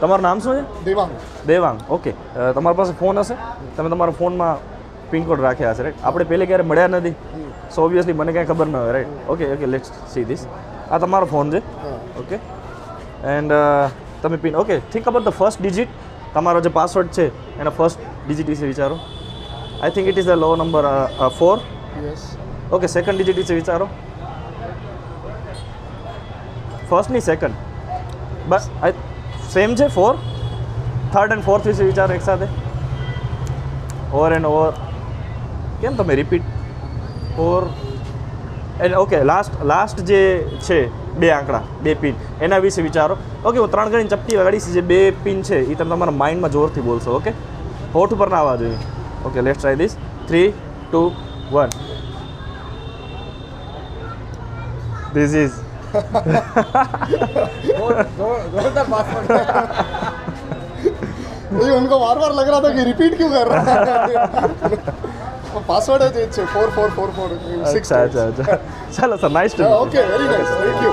તમારું નામ શું છે? દેવાંગ. દેવાંગ. ઓકે, તમારી પાસે ફોન હશે, તમે તમારા ફોનમાં પિનકોડ રાખ્યા હશે, રાઈટ? આપણે પહેલે ક્યારે મળ્યા નથી, સો ઓબ્વિયસલી મને કાંઈ ખબર ન હોય, right? Okay okay, let's see this. આ તમારો ફોન છે, ઓકે, એન્ડ તમે pin, okay, think about the first digit. તમારો જે પાસવર્ડ છે એના ફર્સ્ટ ડિજિટ વિશે વિચારો. I think it is the low number 4. Yes. Okay, second digit વિશે વિચારો. ફર્સ્ટની સેકન્ડ બસ સેમ છે, 4. થર્ડ એન્ડ ફોર્થ વિશે વિચારો એકસાથે. Over and over. કેમ તમે રિપીટ? 4 એન્ડ ઓકે, લાસ્ટ જે છે 2 આંકડા, 2 પિન, એના વિશે વિચારો. ઓકે, હું 3 ગણીને ચપટી વગાડીશ, જે 2 પિન છે એ તમે તમારા માઇન્ડમાં જોરથી બોલશો. ઓકે, હોઠ ઉપર ના આવવા જોઈએ. Okay, let's try this. 3, 2, 1. This is ये उनको बार बार लग रहा था कि रिपीट क्यों कर रहा है. पासवर्ड है 444446. अच्छा. चलो sir, nice too. Okay, very nice. Thank you.